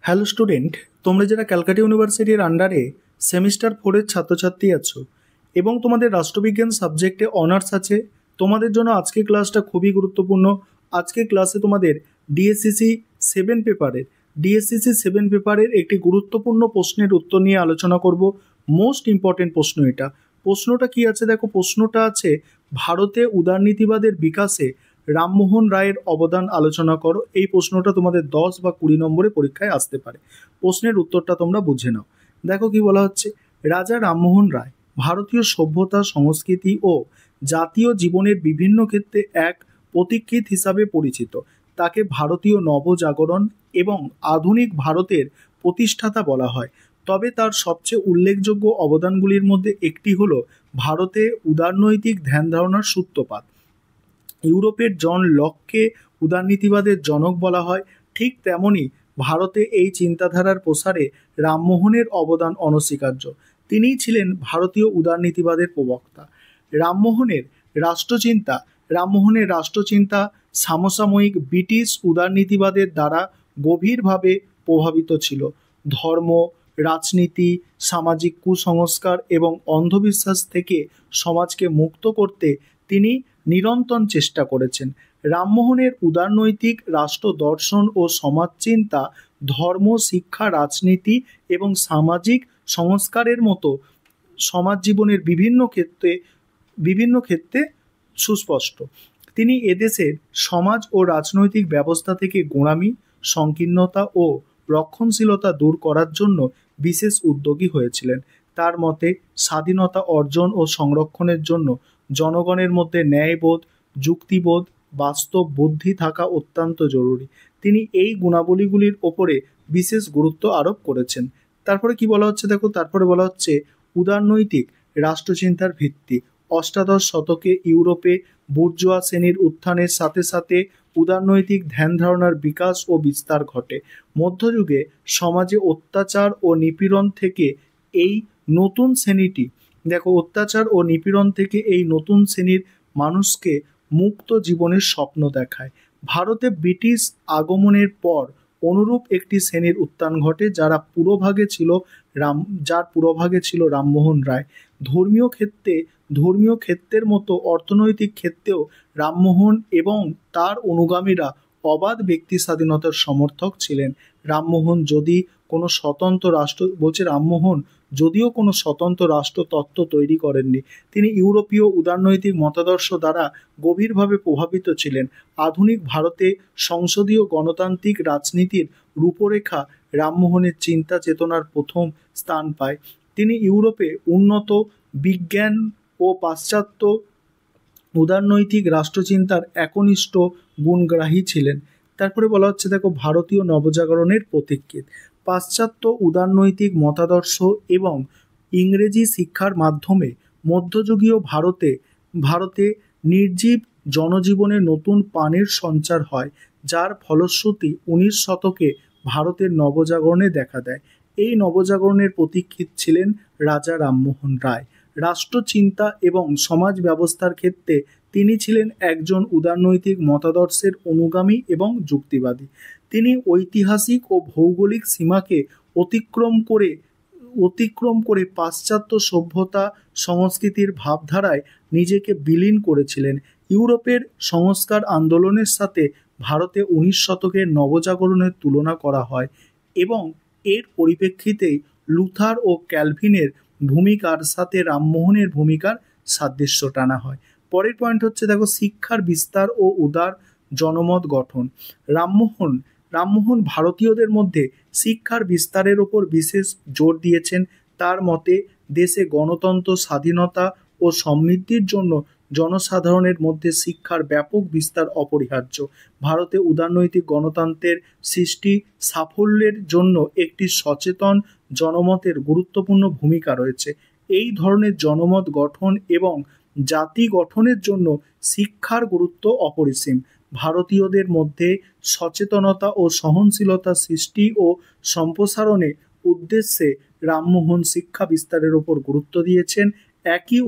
Hello student, তোমরা যারা ক্যালকাটা ইউনিভার্সিটির আন্ডারে সেমিস্টার 4-এর ছাত্রছাত্রী আছো এবং তোমাদের রাষ্ট্রবিজ্ঞান সাবজেক্টে অনার্স আছে, তোমাদের জন্য আজকের ক্লাসটা খুবই গুরুত্বপূর্ণ। আজকের ক্লাসে তোমাদের ডিএসসিসি 7 পেপারের একটি গুরুত্বপূর্ণ প্রশ্নের উত্তর নিয়ে আলোচনা করব। মোস্ট ইম্পর্টেন্ট প্রশ্ন এটা। প্রশ্নটা কি আছে দেখো, প্রশ্নটা আছে ভারতে উদারনীতিবাদের বিকাশে রামমোহন রায়ের অবদান আলোচনা করো। এই প্রশ্নটা তোমাদের 10 বা 20 নম্বরে পরীক্ষায় আসতে পারে। প্রশ্নের উত্তরটা তোমরা বুঝে নাও। দেখো কি বলা হচ্ছে, রাজা রামমোহন রায় ভারতীয় সভ্যতা, সংস্কৃতি ও জাতীয় জীবনের বিভিন্ন ক্ষেত্রে এক পথিকৃৎ হিসাবে পরিচিত। তাকে ভারতীয় নবজাগরণ এবং আধুনিক ভারতের প্রতিষ্ঠাতা বলা হয়। তবে তার সবচেয়ে উল্লেখযোগ্য অবদানগুলির মধ্যে একটি হলো ভারতে উদারনৈতিক ধ্যান ধারণার সূত্রপাত। ইউরোপের জন লককে উদারনীতিবাদের জনক বলা হয়। ঠিক তেমনি ভারতে এই চিন্তাধারার প্রসারে রামমোহনের অবদান অনস্বীকার্য। তিনিই ছিলেন ভারতীয় উদারনীতিবাদের প্রবক্তা। রামমোহনের রাষ্ট্রচিন্তা রামমোহনের রাষ্ট্রচিন্তা সমসাময়িক ব্রিটিশ উদারনীতিবাদের দ্বারা গভীরভাবে প্রভাবিত ছিল। ধর্ম, রাজনীতি, সামাজিক কুসংস্কার এবং অন্ধবিশ্বাস থেকে সমাজকে মুক্ত করতে তিনি নিরন্তর চেষ্টা করেছেন। রামমোহনের উদারনৈতিক রাষ্ট্র দর্শন ও সমাজচিন্তা ধর্ম, শিক্ষা, রাজনীতি এবং সামাজিক সংস্কারের মতো সমাজ জীবনের বিভিন্ন ক্ষেত্রে সুস্পষ্ট। তিনি এদেশের সমাজ ও রাজনৈতিক ব্যবস্থা থেকে গোঁড়ামি, সংকীর্ণতা ও রক্ষণশীলতা দূর করার জন্য বিশেষ উদ্যোগী হয়েছিলেন। তার মতে স্বাধীনতা অর্জন ও সংরক্ষণের জন্য জনগণের মধ্যে ন্যায়বোধ, যুক্তিবোধ, বাস্তব বুদ্ধি থাকা অত্যন্ত জরুরি। তিনি এই গুণাবলীগুলির ওপরে বিশেষ গুরুত্ব আরোপ করেছেন। তারপরে কি বলা হচ্ছে দেখো, তারপরে বলা হচ্ছে উদারনৈতিক রাষ্ট্রচিন্তার ভিত্তি। অষ্টাদশ শতকে ইউরোপে বুর্জোয়া শ্রেণীর উত্থানের সাথে সাথে উদারনৈতিক ধ্যান ধারণার বিকাশ ও বিস্তার ঘটে। মধ্যযুগে সমাজে অত্যাচার ও নিপীড়ন থেকে এই নতুন শ্রেণীটি এই নতুন শ্রেণীর মানুষকে মুক্ত জীবনের স্বপ্ন দেখায়। ভারতে ব্রিটিশ আগমনের পর অনুরূপ একটি শ্রেণীর উত্থান ঘটে, যার পুরোভাগে ছিল রামমোহন রায়। ধর্মীয় ক্ষেত্রের মতো অর্থনৈতিক ক্ষেত্রেও রামমোহন এবং তার অনুগামীরা অবাধ ব্যক্তি স্বাধীনতার সমর্থক ছিলেন। রামমোহন যদিও কোনো স্বতন্ত্র রাষ্ট্র তত্ত্ব তৈরি করেননি, তিনি ইউরোপীয় উদারনৈতিক মতাদর্শ দ্বারা গভীরভাবে প্রভাবিত ছিলেন। আধুনিক ভারতে সংসদীয় গণতান্ত্রিক রাজনীতির রূপরেখা রামমোহনের চিন্তা চেতনার প্রথম স্থান পায়। তিনি ইউরোপে উন্নত বিজ্ঞান ও পাশ্চাত্য উদারনৈতিক রাষ্ট্রচিন্তার একনিষ্ঠ গুণগ্রাহী ছিলেন। তারপরে বলা হচ্ছে দেখো, ভারতীয় নবজাগরণের পথিকৃৎ। পাশ্চাত্য উদারনৈতিক মতাদর্শ এবং ইংরেজি শিক্ষার মাধ্যমে মধ্যযুগীয় ভারতে নির্জীব জনজীবনে নতুন প্রাণের সঞ্চার হয়, যার ফলশ্রুতি 19 শতকে ভারতের নবজাগরণে দেখা দেয়। এই নবজাগরণের পথিকৃৎ ছিলেন রাজা রামমোহন রায়। রাষ্ট্রচিন্তা এবং সমাজ ব্যবস্থার ক্ষেত্রে তিনি ছিলেন একজন উদারনৈতিক মতাদর্শের অনুগামী এবং যুক্তিবাদী। তিনি ঐতিহাসিক ও ভৌগোলিক সীমাকে অতিক্রম করে পাশ্চাত্য সভ্যতা সংস্কৃতির ভাবধারায় নিজেকে বিলীন করেছিলেন। ইউরোপের সংস্কার আন্দোলনের সাথে ভারতে 19 শতকের নবজাগরণের তুলনা করা হয় এবং এর পরিপ্রেক্ষিতেই লুথার ও ক্যালভিনের ভূমিকার সাথে রামমোহনের ভূমিকার সাদৃশ্য টানা হয়। পরের পয়েন্ট হচ্ছে দেখো, শিক্ষার বিস্তার ও উদার জনমত গঠন। রামমোহন ভারতীয়দের মধ্যে শিক্ষার বিস্তারের ওপর বিশেষ জোর দিয়েছেন। তার মতে দেশে গণতন্ত্র, স্বাধীনতা ও সমৃদ্ধির জন্য জনসাধারণের মধ্যে শিক্ষার ব্যাপক বিস্তার অপরিহার্য। ভারতে উদারনৈতিক গণতন্ত্রের সৃষ্টি সাফল্যের জন্য একটি সচেতন জনমতের গুরুত্বপূর্ণ ভূমিকা রয়েছে। এই ধরনের জনমত গঠন এবং জাতি গঠনের জন্য শিক্ষার গুরুত্ব অপরিসীম। ভারতীয়দের মধ্যে সচেতনতা ও সহনশীলতা সৃষ্টি ও সম্প্রসারণের উদ্দেশ্যে রামমোহন শিক্ষা বিস্তারের উপর গুরুত্ব দিয়েছেন। একই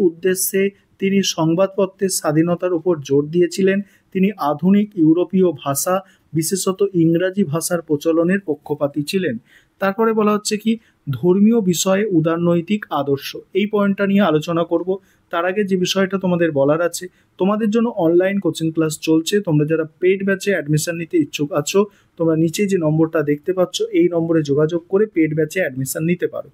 উদ্দেশ্যে তিনি সংবাদপত্রের স্বাধীনতার উপর জোর দিয়েছিলেন। তিনি আধুনিক ইউরোপীয় ভাষা বিশেষত ইংরাজি ভাষার প্রচলনের পক্ষপাতী ছিলেন। তারপরে বলা হচ্ছে কি, ধর্মীয় বিষয়ে উদারনৈতিক আদর্শ, এই পয়েন্টটা নিয়ে আলোচনা করব। তার আগে যে বিষয়টা তোমাদের বলার আছে, তোমাদের জন্য অনলাইন কোচিং ক্লাস চলছে। তোমরা যারা পেড ব্যাচে অ্যাডমিশন নিতে ইচ্ছুক আছো, তোমরা নিচে যে নম্বরটা দেখতে পাচ্ছ এই নম্বরে যোগাযোগ করে পেড ব্যাচে অ্যাডমিশন নিতে পারো।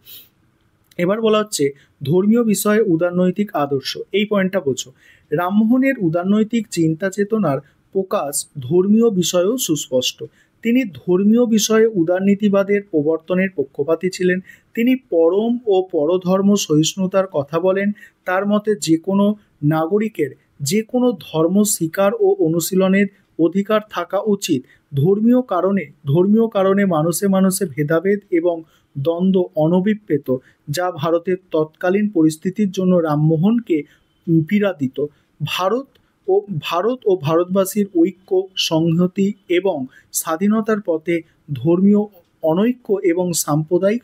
এবার বলা হচ্ছে ধর্মীয় বিষয়ে উদারনৈতিক আদর্শ, এই পয়েন্টটা বোঝো। রামমোহনের উদারনৈতিক চিন্তা চেতনার প্রকাশ ধর্মীয় বিষয়েও সুস্পষ্ট। তিনি ধর্মীয় বিষয়ে উদারনীতিবাদের প্রবর্তনের পক্ষপাতী ছিলেন। তিনি পরম ও পরধর্ম সহিষ্ণুতার কথা বলেন। তার মতে যে কোনো নাগরিকের যে কোনো ধর্ম স্বীকার ও অনুশীলনের অধিকার থাকা উচিত। ধর্মীয় কারণে মানুষে মানুষে ভেদাভেদ এবং দ্বন্দ্ব অনভিপ্রেত, যা ভারতের তৎকালীন পরিস্থিতির জন্য রামমোহনকে পীড়া দিত। ভারত ভারত ও ভারতবাসীর ঐক্য, সংহতি এবং স্বাধীনতার পথে ধর্মীয় অনৈক্য এবং সাম্প্রদায়িক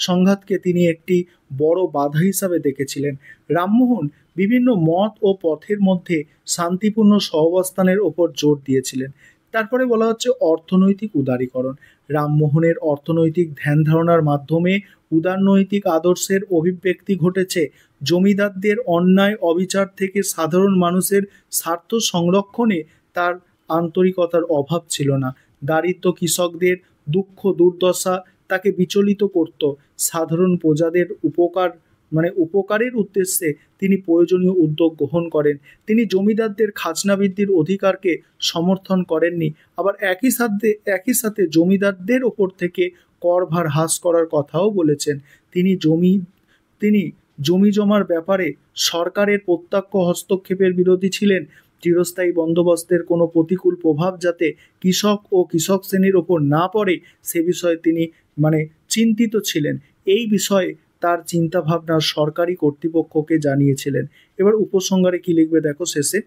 সংঘাতকে তিনি একটি বড় বাধা হিসাবে দেখেছিলেন। রামমোহন বিভিন্ন মত ও পথের মধ্যে শান্তিপূর্ণ সহাবস্থানের ওপর জোর দিয়েছিলেন। তারপরে বলা হচ্ছে অর্থনৈতিক উদারীকরণ। রামমোহনের অর্থনৈতিক ধ্যান ধারণার মাধ্যমে উদারনৈতিক আদর্শের অভিব্যক্তি ঘটেছে। জমিদারদের অন্যায় অবিচার থেকে সাধারণ মানুষের স্বার্থ সংরক্ষণে তার আন্তরিকতার অভাব ছিল না। দারিদ্র কৃষকদের দুঃখ দুর্দশা তাকে বিচলিত করত। সাধারণ প্রজাদের উপকারের উদ্দেশ্যে তিনি প্রয়োজনীয় উদ্যোগ গ্রহণ করেন। তিনি জমিদারদের খাজনা বৃদ্ধির অধিকারকে সমর্থন করেননি, আবার একই সাথে জমিদারদের ওপর থেকে কর ভার হ্রাস করার কথাও বলেছেন। তিনি জমি জমার ব্যাপারে সরকারের প্রত্যক্ষ হস্তক্ষেপের বিরোধী ছিলেন। চিরস্থায়ী বন্দোবস্তের কোনো প্রতিকূল প্রভাব যাতে কৃষক ও কৃষক শ্রেণীর ওপর না পড়ে সে বিষয়ে তিনি চিন্তিত ছিলেন। এই বিষয়ে তার চিন্তাভাবনা সরকারি কর্তৃপক্ষকে জানিয়েছিলেন। এবার উপসংহারে কি লিখবে দেখো শেষে,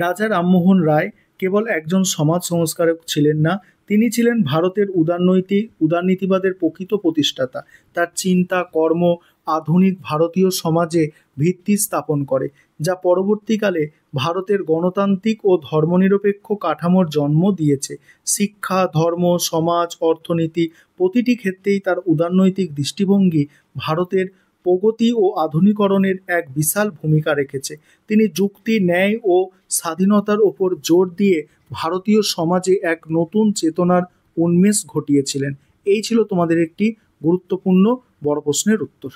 রাজা রামমোহন রায় কেবল একজন সমাজ সংস্কারক ছিলেন না, তিনি ছিলেন ভারতের উদারনীতিবাদের প্রকৃত প্রতিষ্ঠাতা। তার চিন্তা কর্ম আধুনিক ভারতীয় সমাজে ভিত্তি স্থাপন করে, যা পরবর্তীকালে ভারতের গণতান্ত্রিক ও ধর্মনিরপেক্ষ কাঠামোর জন্ম দিয়েছে। শিক্ষা, ধর্ম, সমাজ, অর্থনীতি প্রতিটি ক্ষেত্রেই তার উদারনৈতিক দৃষ্টিভঙ্গি ভারতের প্রগতি ও আধুনিকরণের এক বিশাল ভূমিকা রেখেছে। তিনি যুক্তি, ন্যায় ও স্বাধীনতার ওপর জোর দিয়ে ভারতীয় সমাজে এক নতুন চেতনার উন্মেষ ঘটিয়েছিলেন। এই ছিল তোমাদের একটি গুরুত্বপূর্ণ বড় প্রশ্নের উত্তর।